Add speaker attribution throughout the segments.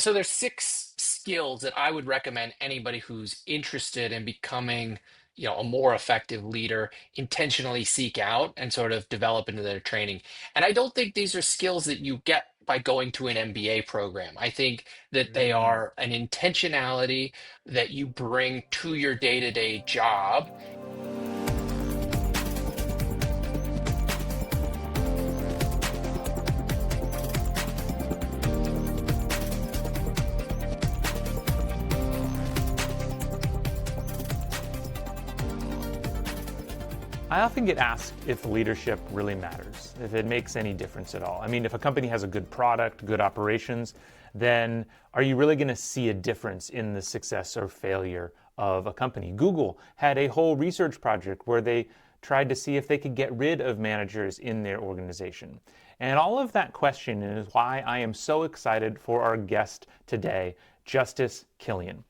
Speaker 1: So there's six skills that I would recommend anybody who's interested in becoming, a more effective leader intentionally seek out and sort of develop into their training. And I don't think these are skills that you get by going to an MBA program. I think that they
Speaker 2: Mm.
Speaker 1: are an intentionality that you bring to your day-to-day job.
Speaker 2: I often get asked if leadership really matters, if it makes any difference at all. I mean, if a company has a good product, good operations, then are you really going to see a difference in the success or failure of a company? Google had a whole research project where they tried to see if they could get rid of managers in their organization. And all of that question is why I am so excited for our guest today, Justus Kilian.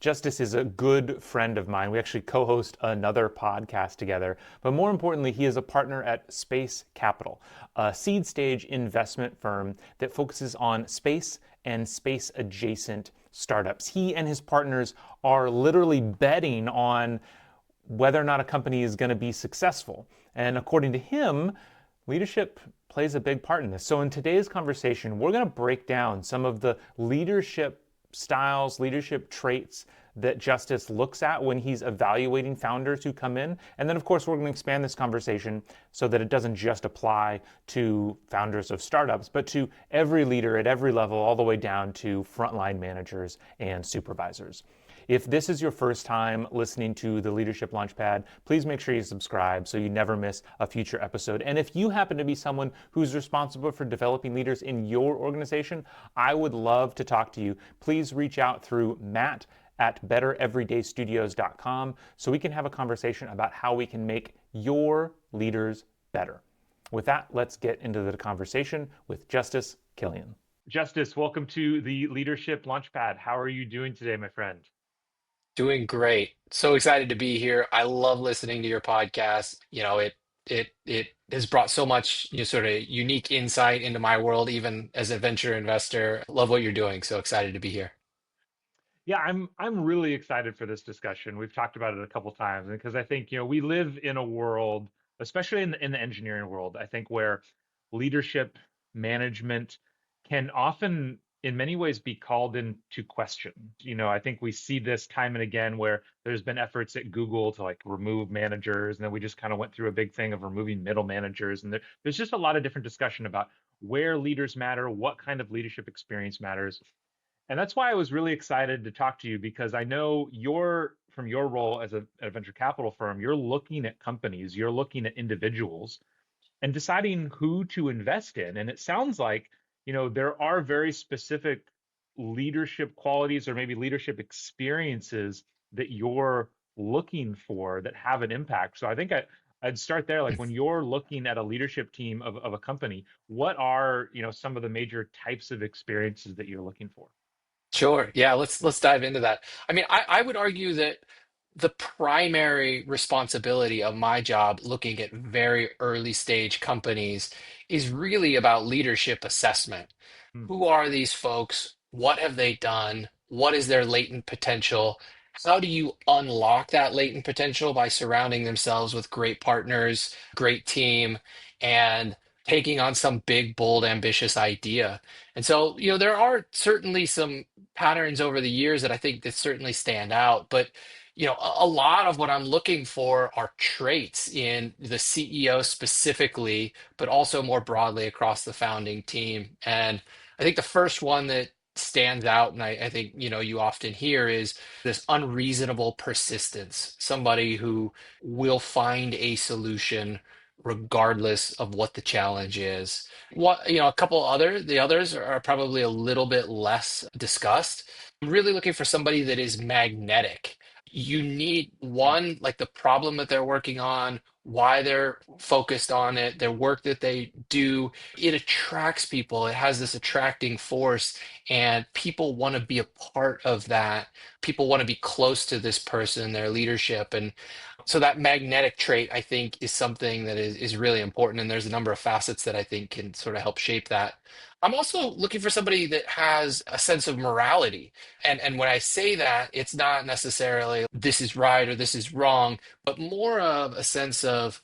Speaker 2: Justus is a good friend of mine. We actually co host another podcast together. But more importantly, he is a partner at Space Capital, a seed stage investment firm that focuses on space and space adjacent startups. He and his partners are literally betting on whether or not a company is going to be successful. And according to him, leadership plays a big part in this. So in today's conversation, we're going to break down some of the leadership styles, leadership traits that Justus looks at when he's evaluating founders who come in. And then, of course, we're going to expand this conversation so that it doesn't just apply to founders of startups, but to every leader at every level, all the way down to frontline managers and supervisors. If this is your first time listening to the Leadership Launchpad, please make sure you subscribe so you never miss a future episode. And if you happen to be someone who's responsible for developing leaders in your organization, I would love to talk to you. Please reach out through Matt at bettereverydaystudios.com so we can have a conversation about how we can make your leaders better. With that, let's get into the conversation with Justus Kilian. Justus, welcome to the Leadership Launchpad. How are you doing today, my friend?
Speaker 1: Doing great. So excited to be here. I love listening to your podcast. It has brought so much, sort of unique insight into my world, even as a venture investor. Love what you're doing. So excited to be here.
Speaker 2: Yeah, I'm really excited for this discussion. We've talked about it a couple times because I think, we live in a world, especially in the engineering world, I think where leadership management can often in many ways be called into question. I think we see this time and again where there's been efforts at Google to like remove managers, and then we just kind of went through a big thing of removing middle managers. And there's just a lot of different discussion about where leaders matter, what kind of leadership experience matters. And that's why I was really excited to talk to you because I know from your role as a venture capital firm, you're looking at companies, you're looking at individuals and deciding who to invest in. And it sounds like, there are very specific leadership qualities or maybe leadership experiences that you're looking for that have an impact. So I think I'd start there. Like when you're looking at a leadership team of a company, what are, some of the major types of experiences that you're looking for?
Speaker 1: Sure. Yeah, let's dive into that. I mean, I would argue that the primary responsibility of my job looking at very early stage companies is really about leadership assessment.
Speaker 2: Hmm.
Speaker 1: Who are these folks? What have they done? What is their latent potential? How do you unlock that latent potential by surrounding themselves with great partners, great team, and taking on some big, bold, ambitious idea? And so, there are certainly some patterns over the years that I think that certainly stand out, but a lot of what I'm looking for are traits in the CEO specifically, but also more broadly across the founding team. And I think the first one that stands out, and I think you often hear, is this unreasonable persistence. Somebody who will find a solution regardless of what the challenge is. A couple the others are probably a little bit less discussed. I'm really looking for somebody that is magnetic. You need one, like the problem that they're working on, why they're focused on it, their work that they do. It attracts people. It has this attracting force, and people want to be a part of that. People want to be close to this person, their leadership. And So that magnetic trait, I think, is something that is really important, and there's a number of facets that I think can sort of help shape that. I'm also looking for somebody that has a sense of morality. And when I say that, it's not necessarily this is right or this is wrong, but more of a sense of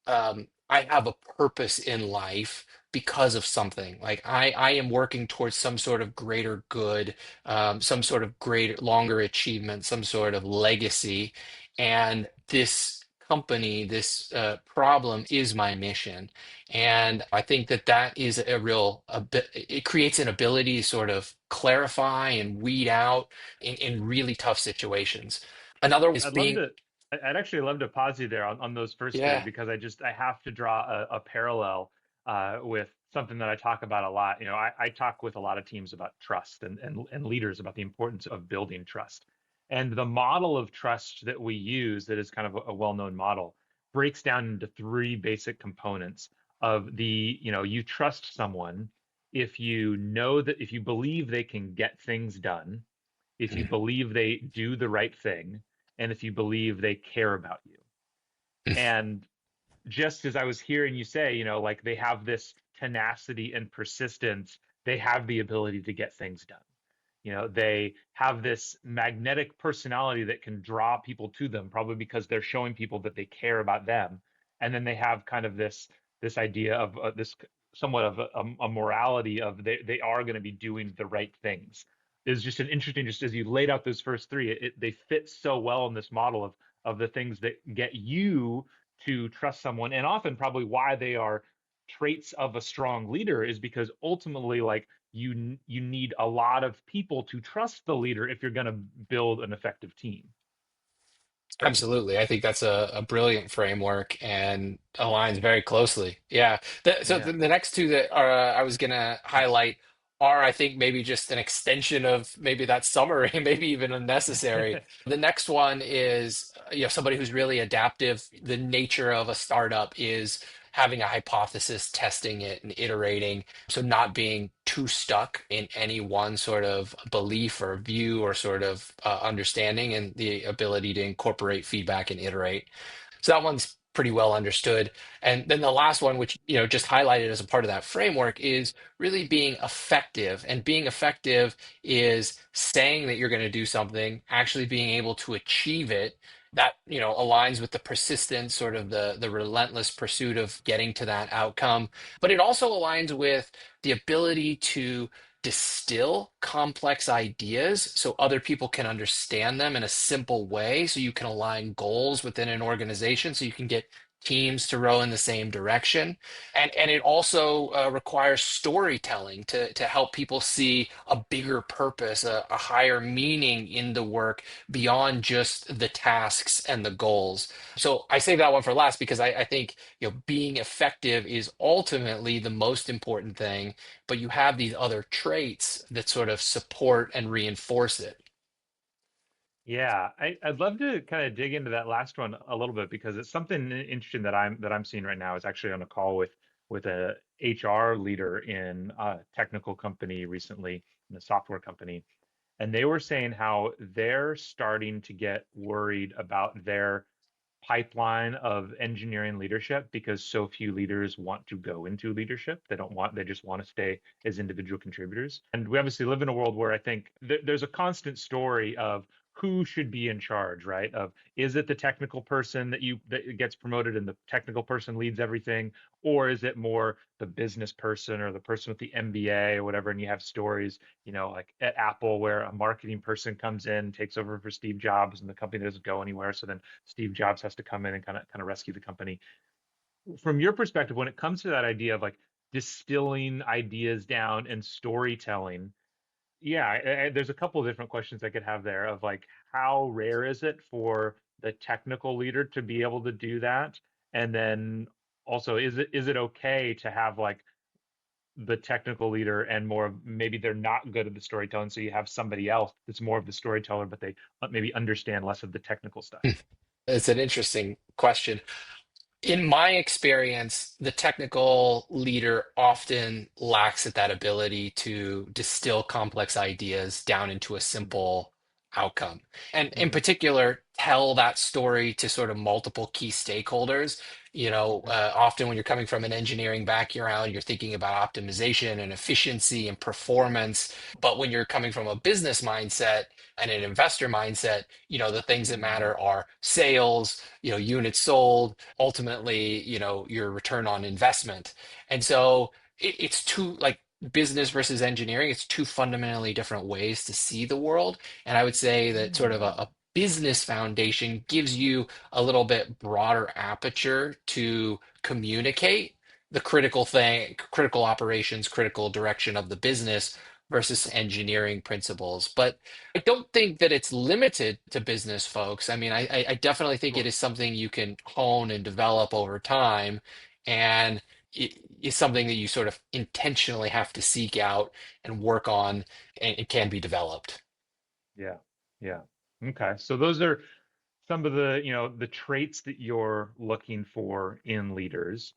Speaker 1: I have a purpose in life because of something. Like I am working towards some sort of greater good, some sort of greater, longer achievement, some sort of legacy. And this company, this problem is my mission. And I think that that is a real, a bit, it creates an ability to sort of clarify and weed out in really tough situations. Another is
Speaker 2: I'd love
Speaker 1: being,
Speaker 2: to. I'd actually love to pause you there on those first three
Speaker 1: yeah.
Speaker 2: because I have to draw a parallel with something that I talk about a lot. You know, I talk with a lot of teams about trust and leaders about the importance of building trust. And the model of trust that we use, that is kind of a well-known model, breaks down into three basic components of the, you know, you trust someone if you know that if you believe they can get things done, if you believe they do the right thing, and if you believe they care about you. And just as I was hearing you say, you know, like they have this tenacity and persistence, they have the ability to get things done. You know, they have this magnetic personality that can draw people to them, probably because they're showing people that they care about them. And then they have kind of this idea of this somewhat of a morality of they are going to be doing the right things. Is just an interesting, just as you laid out those first three, they fit so well in this model of the things that get you to trust someone, and often probably why they are traits of a strong leader is because ultimately, like you need a lot of people to trust the leader if you're going to build an effective team.
Speaker 1: Absolutely. I think that's a brilliant framework and aligns very closely. Yeah. So
Speaker 2: Yeah.
Speaker 1: the next two that are, I was going to highlight are, I think, maybe just an extension of maybe that summary, maybe even unnecessary. The next one is, somebody who's really adaptive. The nature of a startup is having a hypothesis, testing it, and iterating. So not being too stuck in any one sort of belief or view or sort of understanding, and the ability to incorporate feedback and iterate. So that one's pretty well understood. And then the last one, which just highlighted as a part of that framework, is really being effective. And being effective is saying that you're going to do something, actually being able to achieve it. That aligns with the persistence, sort of the relentless pursuit of getting to that outcome. But it also aligns with the ability to distill complex ideas so other people can understand them in a simple way, so you can align goals within an organization, so you can get teams to row in the same direction. And it also requires storytelling to help people see a bigger purpose, a higher meaning in the work beyond just the tasks and the goals. So I save that one for last because I think being effective is ultimately the most important thing, but you have these other traits that sort of support and reinforce it.
Speaker 2: Yeah, I'd love to kind of dig into that last one a little bit because it's something interesting that I'm seeing right now. Is actually on a call with a HR leader in a technical company recently, in a software company, and they were saying how they're starting to get worried about their pipeline of engineering leadership because so few leaders want to go into leadership. They just want to stay as individual contributors. And we obviously live in a world where I think there's a constant story of who should be in charge, right? Of is it the technical person that gets promoted and the technical person leads everything, or is it more the business person or the person with the MBA or whatever? And you have stories, you know, like at Apple where a marketing person comes in, takes over for Steve Jobs, and the company doesn't go anywhere. So then Steve Jobs has to come in and kind of rescue the company. From your perspective, when it comes to that idea of like distilling ideas down and storytelling, yeah, there's a couple of different questions I could have there of like how rare is it for the technical leader to be able to do that? And then also, is it okay to have like the technical leader and more of maybe they're not good at the storytelling, so you have somebody else that's more of the storyteller, but they maybe understand less of the technical stuff.
Speaker 1: It's an interesting question. In my experience, the technical leader often lacks at that ability to distill complex ideas down into a simple outcome. And in
Speaker 2: Hmm.
Speaker 1: particular, tell that story to sort of multiple key stakeholders.
Speaker 2: Hmm.
Speaker 1: Often when you're coming from an engineering background, you're thinking about optimization and efficiency and performance. But when you're coming from a business mindset and an investor mindset, the things that
Speaker 2: Hmm.
Speaker 1: matter are sales, units sold, ultimately, your return on investment. And so it's two, like, business versus engineering, it's two fundamentally different ways to see the world. And I would say that sort of a business foundation gives you a little bit broader aperture to communicate the critical thing, critical operations, critical direction of the business versus engineering principles. But I don't think that it's limited to business folks. I mean, I definitely think it
Speaker 2: Sure.
Speaker 1: is something you can hone and develop over time. And it is something that you sort of intentionally have to seek out and work on, and it can be developed.
Speaker 2: Yeah. Yeah. Okay. So those are some of the, the traits that you're looking for in leaders.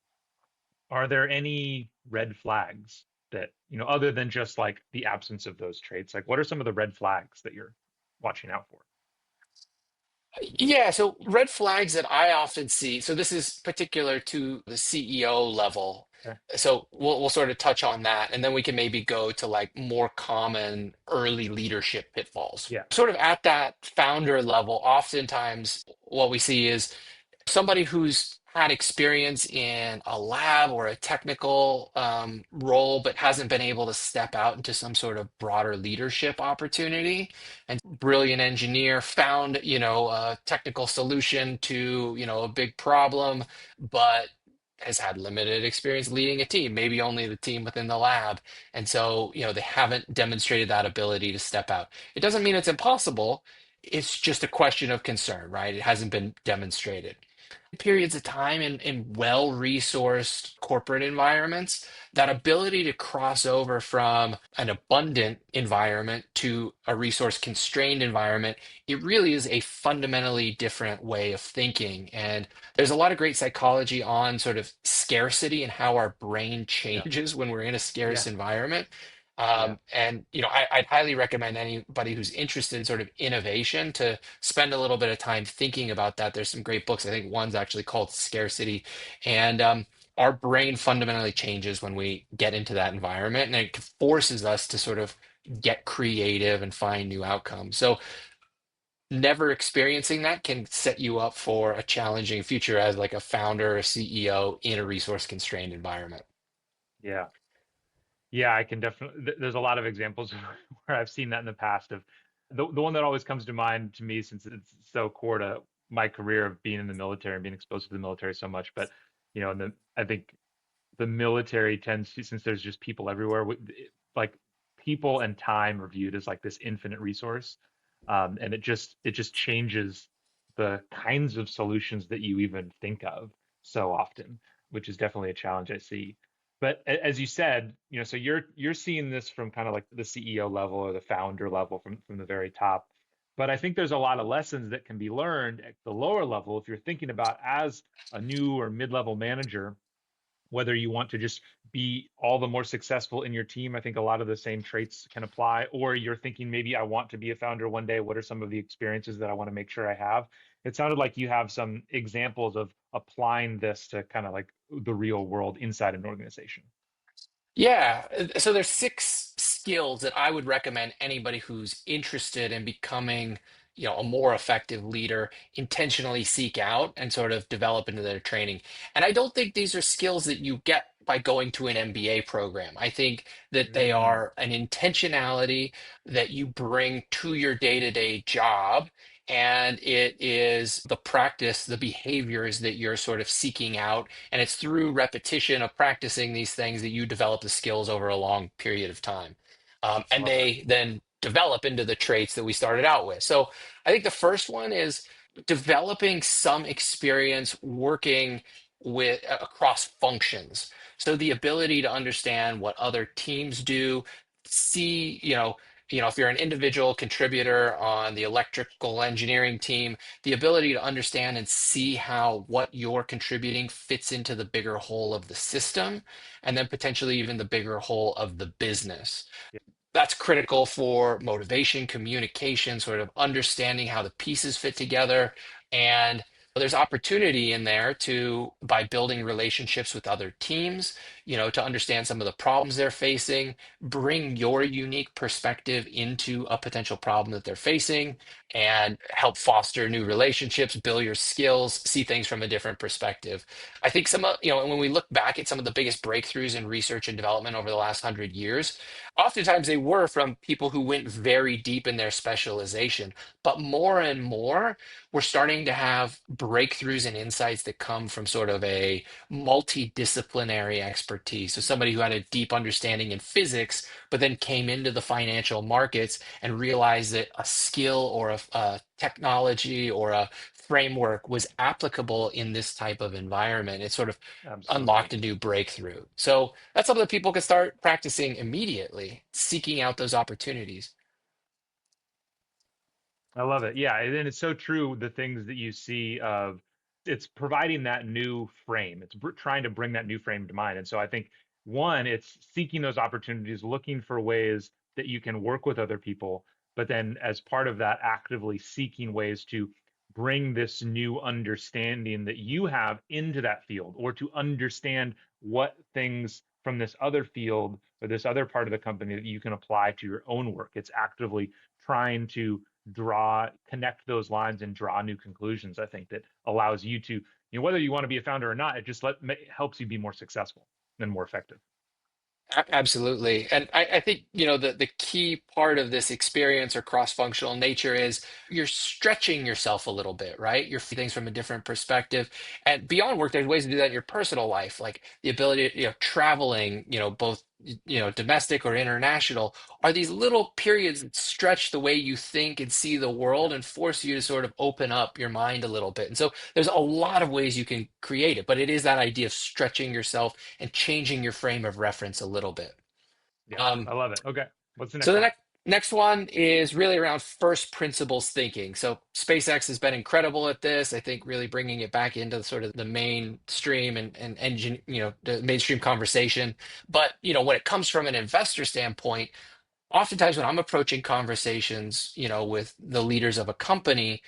Speaker 2: Are there any red flags that, other than just like the absence of those traits? Like, what are some of the red flags that you're watching out for?
Speaker 1: Yeah, so red flags that I often see. So this is particular to the CEO level.
Speaker 2: Okay.
Speaker 1: So we'll sort of touch on that, and then we can maybe go to like more common early leadership pitfalls.
Speaker 2: Yeah.
Speaker 1: Sort of at that founder level, oftentimes what we see is somebody who's had experience in a lab or a technical role, but hasn't been able to step out into some sort of broader leadership opportunity. And brilliant engineer found, a technical solution to, a big problem, but has had limited experience leading a team, maybe only the team within the lab. And so, they haven't demonstrated that ability to step out. It doesn't mean it's impossible. It's just a question of concern, right? It hasn't been demonstrated periods of time in well-resourced corporate environments, that ability to cross over from an abundant environment to a resource-constrained environment, it really is a fundamentally different way of thinking. And there's a lot of great psychology on sort of scarcity and how our brain
Speaker 2: Yeah.
Speaker 1: changes when we're in a scarce
Speaker 2: Yeah.
Speaker 1: environment.
Speaker 2: Yeah.
Speaker 1: And I'd highly recommend anybody who's interested in sort of innovation to spend a little bit of time thinking about that. There's some great books. I think one's actually called Scarcity. And our brain fundamentally changes when we get into that environment, and it forces us to sort of get creative and find new outcomes. So never experiencing that can set you up for a challenging future as like a founder or CEO in a resource constrained environment.
Speaker 2: Yeah. Yeah, I can definitely. There's a lot of examples where I've seen that in the past. Of the one that always comes to mind to me, since it's so core to my career of being in the military and being exposed to the military so much. But I think the military tends to, since there's just people everywhere, like people and time are viewed as like this infinite resource, and it just changes the kinds of solutions that you even think of so often, which is definitely a challenge I see. But as you said, so you're seeing this from kind of like the CEO level or the founder level from the very top. But I think there's a lot of lessons that can be learned at the lower level if you're thinking about as a new or mid-level manager, whether you want to just be all the more successful in your team. I think a lot of the same traits can apply. Or you're thinking, maybe I want to be a founder one day. What are some of the experiences that I want to make sure I have? It sounded like you have some examples of applying this to kind of like the real world inside an organization.
Speaker 1: Yeah, so there's six skills that I would recommend anybody who's interested in becoming, a more effective leader intentionally seek out and sort of develop into their training. And I don't think these are skills that you get by going to an MBA program. I think that they
Speaker 2: Mm,
Speaker 1: are an intentionality that you bring to your day-to-day job. And it is the practice, the behaviors that you're sort of seeking out, and it's through repetition of practicing these things that you develop the skills over a long period of time. And
Speaker 2: love that.
Speaker 1: they then develop into the traits that we started out with. So I think the first one is developing some experience working with across functions. So the ability to understand what other teams do, see, if you're an individual contributor on the electrical engineering team, the ability to understand and see how what you're contributing fits into the bigger whole of the system, and then potentially even the bigger whole of the business.
Speaker 2: Yeah.
Speaker 1: That's critical for motivation, communication, sort of understanding how the pieces fit together. And there's opportunity in there to, by building relationships with other teams, to understand some of the problems they're facing, bring your unique perspective into a potential problem that they're facing, and help foster new relationships, build your skills, see things from a different perspective. I think when we look back at some of the biggest breakthroughs in research and development over the last 100 years, oftentimes they were from people who went very deep in their specialization. But more and more, we're starting to have breakthroughs and insights that come from sort of a multidisciplinary expertise. So somebody who had a deep understanding in physics, but then came into the financial markets and realized that a skill or a technology or a framework was applicable in this type of environment. It sort of unlocked
Speaker 2: Absolutely.
Speaker 1: a new breakthrough. So that's something that people can start practicing immediately, seeking out those opportunities.
Speaker 2: I love it. Yeah, and it's so true. The things that you see of it's providing that new frame. It's trying to bring that new frame to mind. And so I think one, it's seeking those opportunities, looking for ways that you can work with other people, but then as part of that, actively seeking ways to bring this new understanding that you have into that field, or to understand what things from this other field or this other part of the company that you can apply to your own work. It's actively trying to connect those lines and draw new conclusions. I think that allows you to, whether you want to be a founder or not, it just helps you be more successful and more effective.
Speaker 1: Absolutely. And I think, the key part of this experience or cross-functional nature is you're stretching yourself a little bit, right? You're things from a different perspective. And beyond work, there's ways to do that in your personal life, like the ability to, traveling, both, domestic or international, are these little periods that stretch the way you think and see the
Speaker 2: Yeah.
Speaker 1: world and force you to sort of open up your mind a little bit. And so there's a lot of ways you can create it, but it is that idea of stretching yourself and changing your frame of reference a little bit.
Speaker 2: Yeah.
Speaker 1: Um,
Speaker 2: I love it. Okay. What's the
Speaker 1: so
Speaker 2: next
Speaker 1: the
Speaker 2: one?
Speaker 1: next one is really around first principles thinking. So SpaceX has been incredible at this. I think really bringing it back into sort of the mainstream and engine, the mainstream conversation. But when it comes from an investor standpoint, oftentimes when I'm approaching conversations, with the leaders of a company,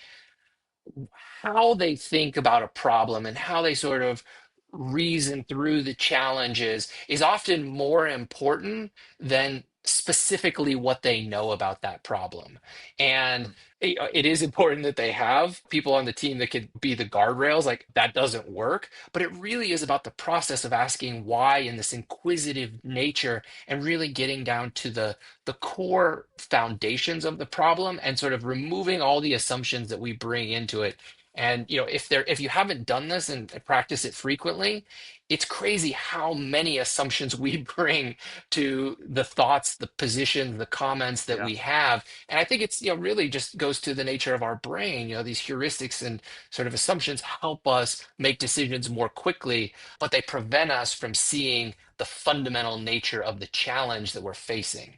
Speaker 1: how they think about a problem and how they sort of reason through the challenges is often more important than specifically what they know about that problem. And
Speaker 2: Mm.
Speaker 1: it is important that they have people on the team that could be the guardrails. Like that doesn't work, but it really is about the process of asking why and this inquisitive nature and really getting down to the core foundations of the problem and sort of removing all the assumptions that we bring into it. And if you haven't done this and practice it frequently, it's crazy how many assumptions we bring to the thoughts, the positions, the comments that
Speaker 2: Yeah.
Speaker 1: we have. And I think it's really just goes to the nature of our brain. These heuristics and sort of assumptions help us make decisions more quickly, but they prevent us from seeing the fundamental nature of the challenge that we're facing.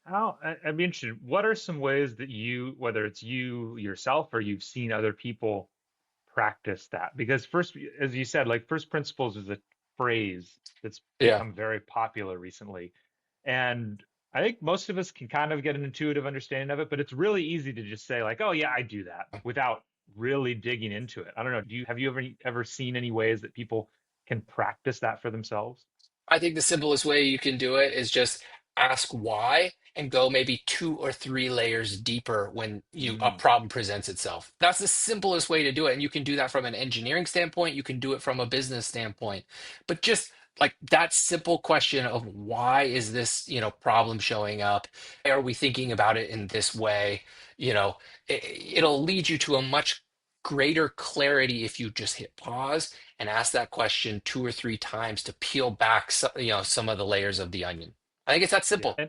Speaker 2: I'd be interested. What are some ways that you, whether it's you yourself or you've seen other people practice that? Because first, as you said, like first principles is a phrase that's
Speaker 1: Yeah.
Speaker 2: become very popular recently. And I think most of us can kind of get an intuitive understanding of it, but it's really easy to just say like, oh yeah, I do that without really digging into it. I don't know. Have you ever seen any ways that people can practice that for themselves?
Speaker 1: I think the simplest way you can do it is just ask why and go maybe 2 or 3 layers deeper when a
Speaker 2: Mm,
Speaker 1: problem presents itself. That's the simplest way to do it. And you can do that from an engineering standpoint, you can do it from a business standpoint. But just like that simple question of why is this, problem showing up? Why are we thinking about it in this way? You know, it'll lead you to a much greater clarity if you just hit pause and ask that question 2 or 3 times to peel back some of the layers of the onion. I think it's that
Speaker 2: yeah.
Speaker 1: simple.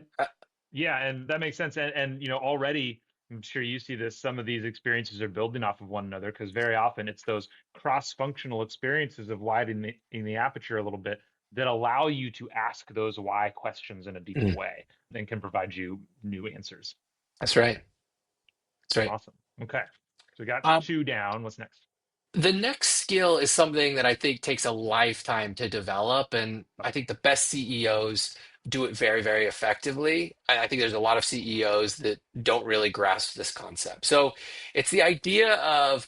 Speaker 2: Yeah, and that makes sense. And already I'm sure you see this, some of these experiences are building off of one another because very often it's those cross-functional experiences of widening the aperture a little bit that allow you to ask those why questions in a deeper
Speaker 1: Mm,
Speaker 2: way and can provide you new answers.
Speaker 1: that's right. That's right.
Speaker 2: Awesome. Okay. So we got
Speaker 1: Um,
Speaker 2: two down. What's next?
Speaker 1: the next skill is something that I think takes a lifetime to develop, and
Speaker 2: Oh,
Speaker 1: I think the best CEOs do it very, very effectively. And I think there's a lot of CEOs that don't really grasp this concept. So it's the idea of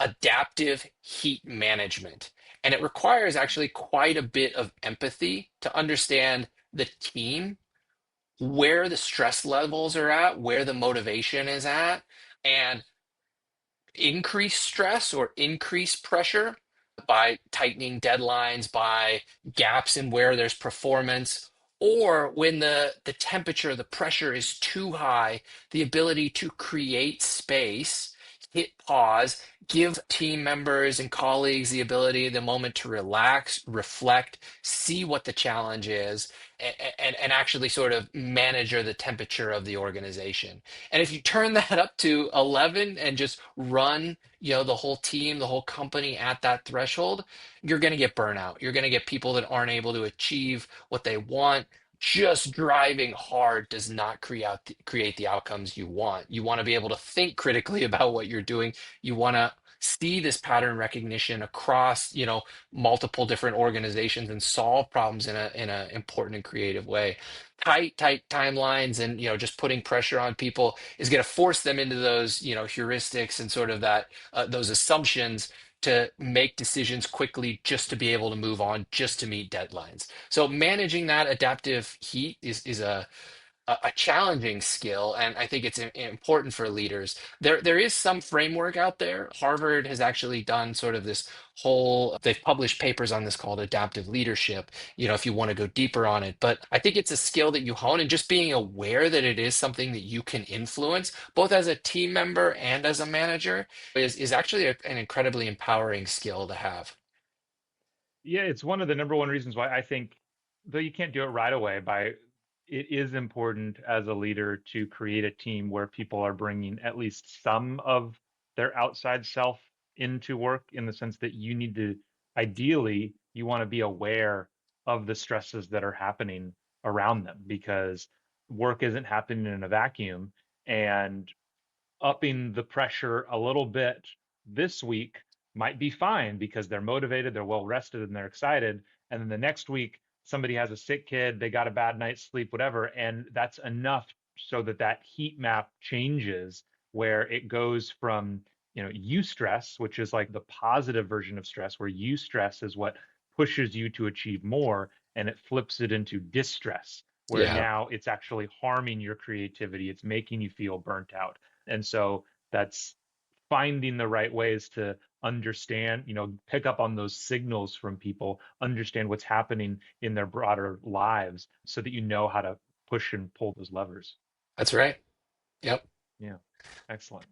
Speaker 1: adaptive heat management. And it requires actually quite a bit of empathy to understand the team, where the stress levels are at, where the motivation is at, and increase stress or increase pressure by tightening deadlines, by gaps in where there's performance, or when the temperature, the pressure is too high, the ability to create space, hit pause, give team members and colleagues the ability, the moment to relax, reflect, see what the challenge is, and actually sort of manage the temperature of the organization. And if you turn that up to 11 and just run, the whole team, the whole company at that threshold, you're going to get burnout. You're going to get people that aren't able to achieve what they want. Just driving hard does not create the outcomes you want. You want to be able to think critically about what you're doing. You want to see this pattern recognition across, multiple different organizations and solve problems in a important and creative way. Tight timelines and just putting pressure on people is going to force them into those heuristics and sort of that those assumptions to make decisions quickly just to be able to move on, just to meet deadlines. So managing that adaptive heat is a challenging skill, and I think it's important for leaders. There is some framework out there. Harvard has actually done sort of this whole. They've published papers on this called adaptive leadership. If you want to go deeper on it, but I think it's a skill that you hone, and just being aware that it is something that you can influence, both as a team member and as a manager, is actually an incredibly empowering skill to have.
Speaker 2: Yeah, it's one of the number one reasons why I think, though you can't do it right away, it is important as a leader to create a team where people are bringing at least some of their outside self into work, in the sense that you need to, ideally, you want to be aware of the stresses that are happening around them, because work isn't happening in a vacuum. And upping the pressure a little bit this week might be fine because they're motivated, they're well rested, and they're excited. And then the next week, somebody has a sick kid, they got a bad night's sleep, whatever, and that's enough so that that heat map changes, where it goes from, eustress, which is like the positive version of stress, where eustress is what pushes you to achieve more, and it flips it into distress, where
Speaker 1: Yeah,
Speaker 2: now it's actually harming your creativity, it's making you feel burnt out. And so that's finding the right ways to understand, pick up on those signals from people, understand what's happening in their broader lives, so that you know how to push and pull those levers.
Speaker 1: that's right. Yep.
Speaker 2: Yeah. Excellent.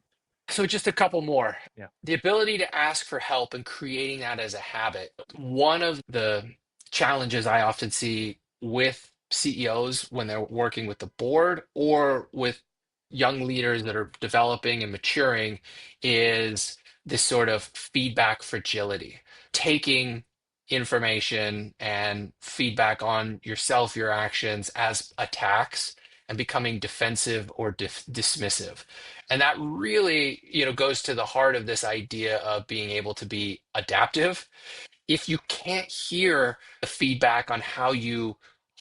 Speaker 1: So just a couple more.
Speaker 2: Yeah.
Speaker 1: The ability to ask for help and creating that as a habit. One of the challenges I often see with CEOs when they're working with the board or with young leaders that are developing and maturing is this sort of feedback fragility. Taking information and feedback on yourself, your actions as attacks and becoming defensive or dismissive. And that really, goes to the heart of this idea of being able to be adaptive. If you can't hear the feedback on how you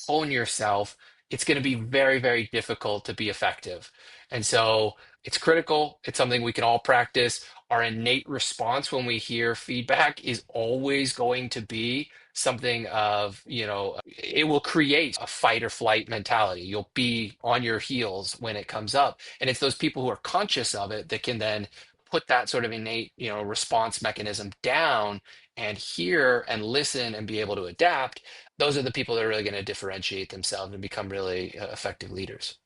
Speaker 1: hone yourself, it's going to be very, very difficult to be effective. And so it's critical. It's something we can all practice. Our innate response when we hear feedback is always going to be something of, it will create a fight or flight mentality. You'll be on your heels when it comes up. And it's those people who are conscious of it that can then put that sort of innate, response mechanism down and hear and listen and be able to adapt. Those are the people that are really going to differentiate themselves and become really effective leaders.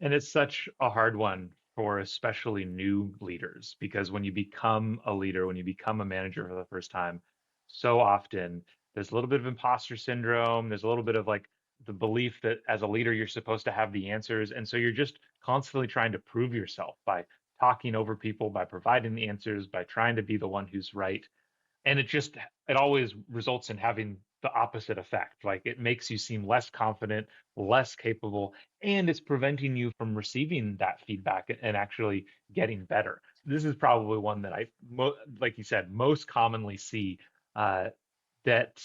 Speaker 2: And it's such a hard one for especially new leaders, because when you become a leader, when you become a manager for the first time, so often there's a little bit of imposter syndrome. There's a little bit of like the belief that as a leader, you're supposed to have the answers. And so you're just constantly trying to prove yourself by talking over people, by providing the answers, by trying to be the one who's right. And it always results in having the opposite effect. Like, it makes you seem less confident, less capable, and it's preventing you from receiving that feedback and actually getting better. This is probably one that like you said, most commonly see, that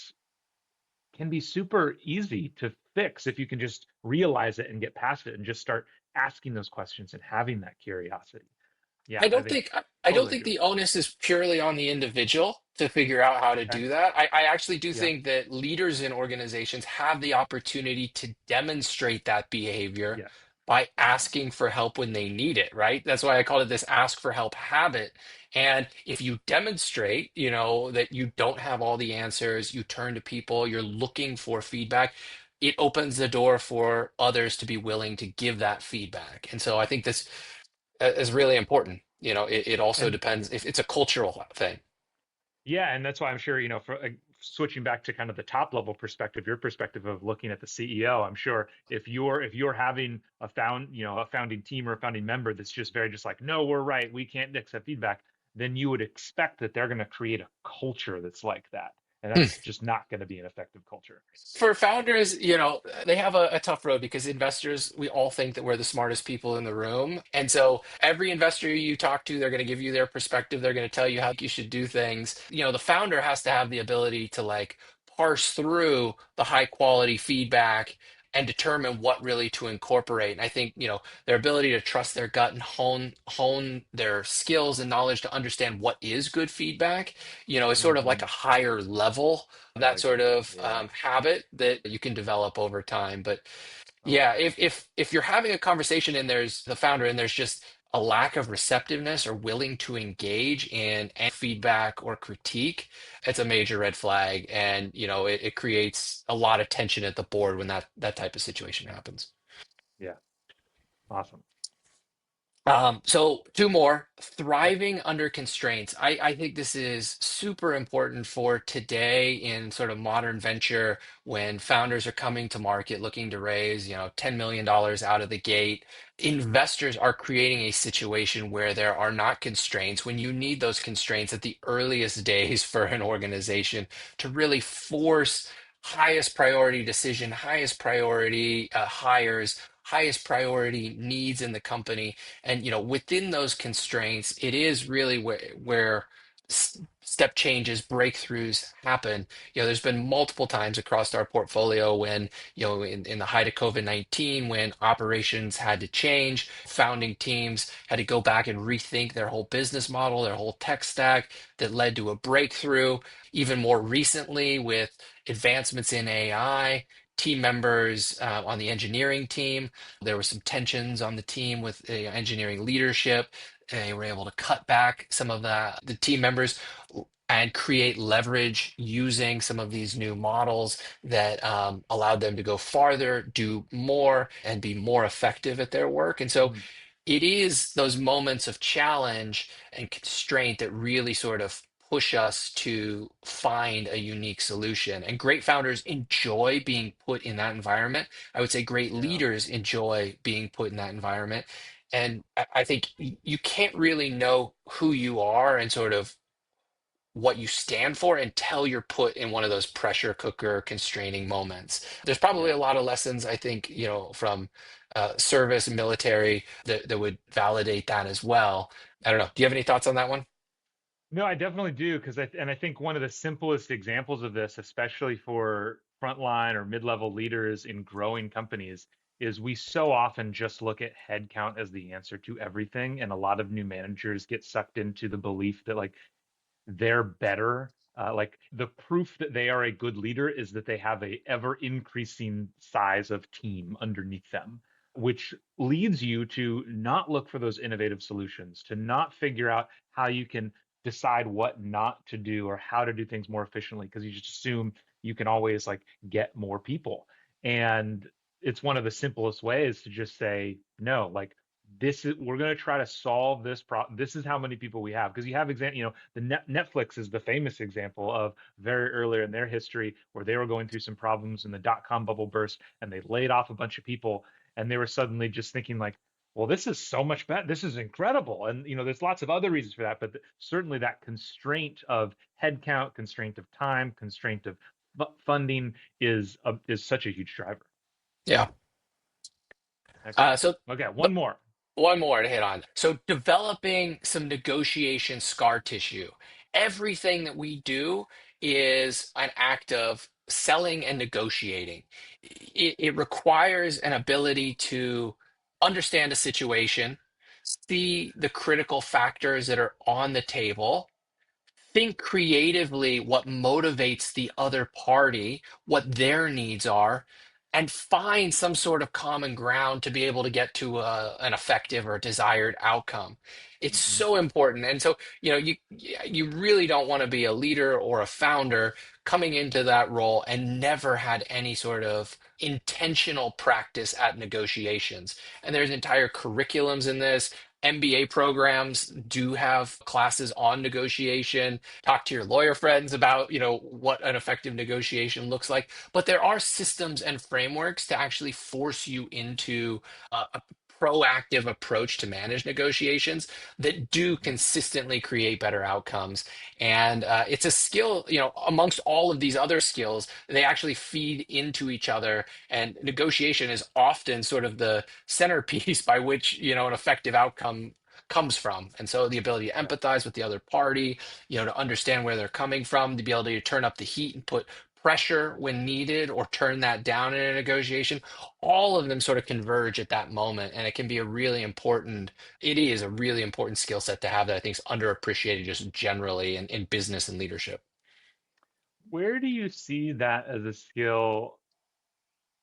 Speaker 2: can be super easy to fix if you can just realize it and get past it and just start asking those questions and having that curiosity. Yeah,
Speaker 1: I
Speaker 2: I
Speaker 1: don't
Speaker 2: think
Speaker 1: think I don't
Speaker 2: totally
Speaker 1: think
Speaker 2: agree with
Speaker 1: the
Speaker 2: that.
Speaker 1: onus is purely on the individual to figure out how to
Speaker 2: Okay.
Speaker 1: do that. I actually do
Speaker 2: Yeah.
Speaker 1: think that leaders in organizations have the opportunity to demonstrate that behavior
Speaker 2: Yes.
Speaker 1: by
Speaker 2: Yes.
Speaker 1: asking for help when they need it, right? That's why I call it this ask for help habit. And if you demonstrate, that you don't have all the answers, you turn to people, you're looking for feedback, it opens the door for others to be willing to give that feedback. And so I think this is really important. It also
Speaker 2: And
Speaker 1: depends if it's a cultural thing.
Speaker 2: yeah, and that's why I'm sure, for switching back to kind of the top level perspective, your perspective of looking at the CEO, I'm sure if you're having a founding team or a founding member that's just very just like, no, we're right, we can't accept feedback, then you would expect that they're going to create a culture that's like that. And that's just not going to be an effective culture.
Speaker 1: For founders, they have a tough road because investors, we all think that we're the smartest people in the room. And so every investor you talk to, they're going to give you their perspective. They're going to tell you how you should do things. The founder has to have the ability to like parse through the high quality feedback and determine what really to incorporate. And I think, their ability to trust their gut and hone their skills and knowledge to understand what is good feedback, is sort of like a
Speaker 2: Hmm.
Speaker 1: higher level,
Speaker 2: I
Speaker 1: that
Speaker 2: like
Speaker 1: sort
Speaker 2: that.
Speaker 1: of
Speaker 2: Yeah,
Speaker 1: habit that you can develop over time. But
Speaker 2: I like
Speaker 1: yeah,
Speaker 2: that.
Speaker 1: if you're having a conversation and there's the founder and there's just a lack of receptiveness or willing to engage in any feedback or critique, it's a major red flag, and it creates a lot of tension at the board when that type of situation happens.
Speaker 2: Yeah, awesome.
Speaker 1: So two more,
Speaker 2: Yep.
Speaker 1: thriving under constraints. I think this is super important for today in sort of modern venture when founders are coming to market looking to raise, $10 million out of the gate. Investors are creating a situation where there are not constraints when you need those constraints at the earliest days for an organization to really force highest priority decision, highest priority hires, highest priority needs in the company. And within those constraints, it is really where step changes, breakthroughs happen. There's been multiple times across our portfolio when, in the height of COVID-19, when operations had to change, founding teams had to go back and rethink their whole business model, their whole tech stack, that led to a breakthrough. Even more recently, with advancements in AI, team members on the engineering team, there were some tensions on the team with engineering leadership. They were able to cut back some of the team members and create leverage using some of these new models that allowed them to go farther, do more, and be more effective at their work. And so
Speaker 2: Mhm.
Speaker 1: it is those moments of challenge and constraint that really sort of push us to find a unique solution. And great founders enjoy being put in that environment. I would say great
Speaker 2: Yeah.
Speaker 1: leaders enjoy being put in that environment. And I think you can't really know who you are and sort of what you stand for until you're put in one of those pressure cooker constraining moments. There's probably
Speaker 2: Yeah.
Speaker 1: a lot of lessons, I think, from service and military that would validate that as well. I don't know. Do you have any thoughts on that one?
Speaker 2: No, I definitely do because I think one of the simplest examples of this, especially for frontline or mid-level leaders in growing companies, is we so often just look at headcount as the answer to everything, and a lot of new managers get sucked into the belief that like they're better. Like the proof that they are a good leader is that they have a ever increasing size of team underneath them, which leads you to not look for those innovative solutions, to not figure out how you can decide what not to do or how to do things more efficiently because you just assume you can always like get more people. And it's one of the simplest ways to just say no, like this is we're going to try to solve this problem. This is how many people we have because you have the Netflix is the famous example of very earlier in their history where they were going through some problems and the dot-com bubble burst and they laid off a bunch of people and they were suddenly just thinking like, well, this is so much better. This is incredible. And there's lots of other reasons for that, but certainly that constraint of headcount, constraint of time, constraint of funding is such a huge driver.
Speaker 1: Yeah.
Speaker 2: Excellent.
Speaker 1: So
Speaker 2: Okay,
Speaker 1: the
Speaker 2: one more.
Speaker 1: one more to hit on. So developing some negotiation scar tissue. Everything that we do is an act of selling and negotiating. It requires an ability to understand a situation, see the critical factors that are on the table, think creatively what motivates the other party, what their needs are, and find some sort of common ground to be able to get to an effective or desired outcome. It's
Speaker 2: Hmm.
Speaker 1: so important. And so, you really don't want to be a leader or a founder coming into that role and never had any sort of intentional practice at negotiations. And there's entire curriculums in this. MBA programs do have classes on negotiation. Talk to your lawyer friends about, what an effective negotiation looks like. But there are systems and frameworks to actually force you into a proactive approach to manage negotiations that do
Speaker 2: Yeah.
Speaker 1: consistently create better outcomes. And it's a skill, amongst all of these other skills, they actually feed into each other. And negotiation is often sort of the centerpiece by which, an effective outcome comes from. And so the ability to
Speaker 2: Yeah.
Speaker 1: empathize with the other party, to understand where they're coming from, to be able to turn up the heat and put pressure when needed or turn that down in a negotiation, all of them sort of converge at that moment. And it can be it is a really important skill set to have that I think is underappreciated just generally in business and leadership.
Speaker 2: Where do you see that as a skill?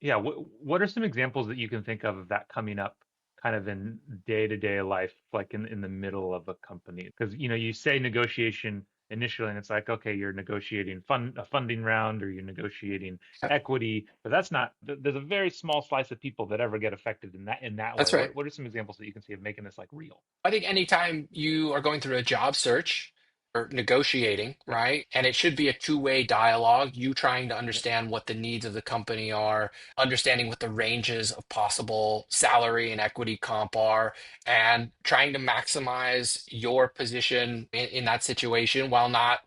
Speaker 2: Yeah, what are some examples that you can think of that coming up kind of in day-to-day life, like in the middle of a company? Because you say negotiation initially, and it's like, okay, you're negotiating a funding round or you're negotiating equity, but that's not, there's a very small slice of people that ever get affected in that way.
Speaker 1: That's right.
Speaker 2: What are some examples that you can see of making this like real?
Speaker 1: I think anytime you are going through a job search or negotiating,
Speaker 2: Yep,
Speaker 1: right? And it should be a two-way dialogue, you trying to
Speaker 2: yep,
Speaker 1: understand what the needs of the company are, understanding what the ranges of possible salary and equity comp are, and trying to maximize your position in that situation while not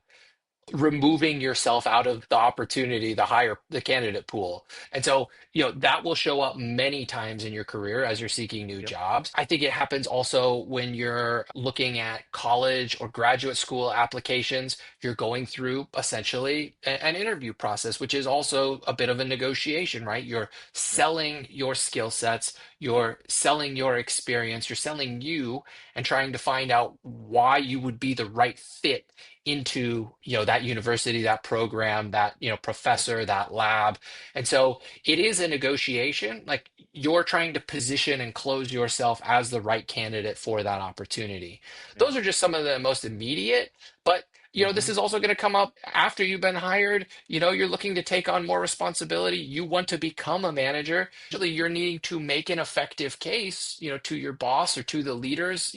Speaker 1: removing yourself out of the opportunity, the candidate pool. And so, that will show up many times in your career as you're seeking new
Speaker 2: yep,
Speaker 1: jobs. I think it happens also when you're looking at college or graduate school applications. You're going through essentially an interview process, which is also a bit of a negotiation, right? You're
Speaker 2: yep,
Speaker 1: selling your skill sets, you're selling your experience, you're selling you and trying to find out why you would be the right fit into that university, that program, that
Speaker 2: yep,
Speaker 1: professor, that lab. And so it is a negotiation, like you're trying to position and close yourself as the right candidate for that opportunity.
Speaker 2: yeah.
Speaker 1: Those are just some of the most immediate, but this
Speaker 2: Hmm.
Speaker 1: is also going to come up after you've been hired. You're looking to take on more responsibility, you want to become a manager. Actually, you're needing to make an effective case, to your boss or to the leaders,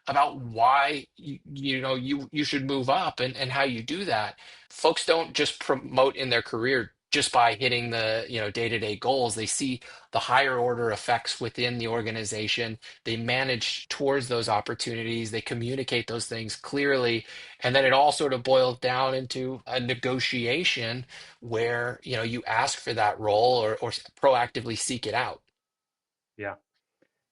Speaker 1: about why you should move up and how you do that. Folks don't just promote in their career just by hitting the day-to-day goals. They see the higher order effects within the organization. They manage towards those opportunities. They communicate those things clearly, and then it all sort of boils down into a negotiation where you ask for that role or proactively seek it out.
Speaker 2: Yeah.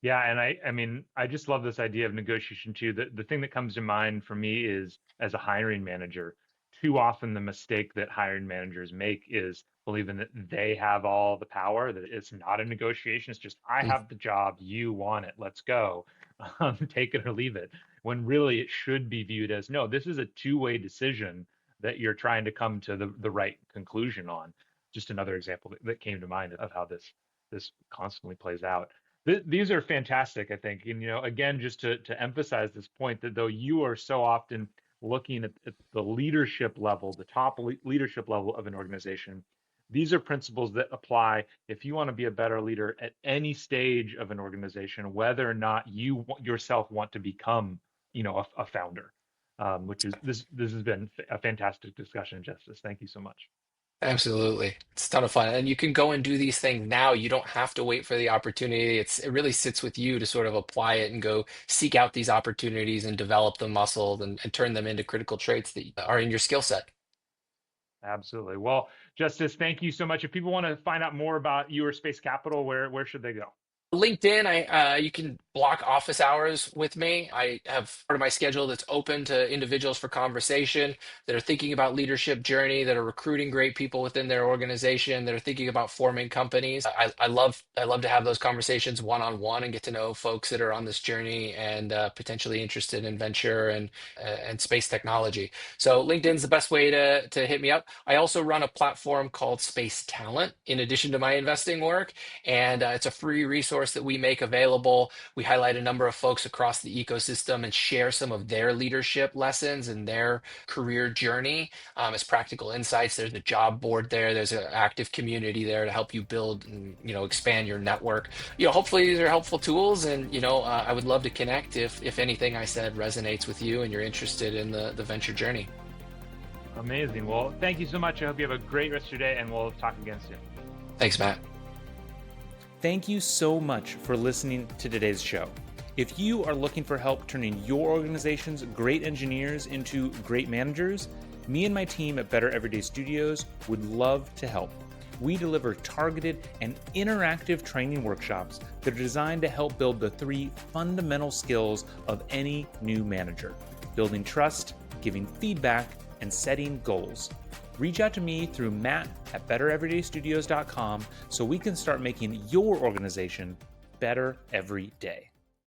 Speaker 2: Yeah, and I mean, I just love this idea of negotiation too. The thing that comes to mind for me is as a hiring manager, too often the mistake that hiring managers make is believing that they have all the power, that it's not a negotiation. It's just, I
Speaker 1: Mm,
Speaker 2: have the job, you want it, let's go. Take it or leave it. When really it should be viewed as, no, this is a two-way decision that you're trying to come to the right conclusion on. Just another example that came to mind of how this constantly plays out. These are fantastic, I think. And, again, just to emphasize this point that though you are so often looking at the leadership level, the top leadership level of an organization, these are principles that apply if you want to be a better leader at any stage of an organization, whether or not you yourself want to become, a founder. Which is this has been a fantastic discussion, Justice. Thank you so much.
Speaker 1: absolutely. It's a ton of fun. And you can go and do these things now. You don't have to wait for the opportunity. It really sits with you to sort of apply it and go seek out these opportunities and develop the muscle and turn them into critical traits that are in your skill set.
Speaker 2: Absolutely. Well, Justice, thank you so much. If people want to find out more about your Space Capital, where should they go?
Speaker 1: LinkedIn, you can block office hours with me. I have part of my schedule that's open to individuals for conversation that are thinking about leadership journey, that are recruiting great people within their organization, that are thinking about forming companies. I love to have those conversations one on one and get to know folks that are on this journey and potentially interested in venture and space technology. So LinkedIn's the best way to hit me up. I also run a platform called Space Talent in addition to my investing work, and it's a free resource that we make available. We highlight a number of folks across the ecosystem and share some of their leadership lessons and their career journey as practical insights. There's a job board there. There's an active community there to help you build and expand your network. Hopefully these are helpful tools, and I would love to connect if anything I said resonates with you and you're interested in the venture journey.
Speaker 2: Amazing. Well, thank you so much. I hope you have a great rest of your day, and we'll talk again soon.
Speaker 1: Thanks, Matt.
Speaker 2: Thank you so much for listening to today's show. If you are looking for help turning your organization's great engineers into great managers, me and my team at Better Everyday Studios would love to help. We deliver targeted and interactive training workshops that are designed to help build the 3 fundamental skills of any new manager: building trust, giving feedback, and setting goals. Reach out to me through matt@bettereverydaystudios.com so we can start making your organization better every day.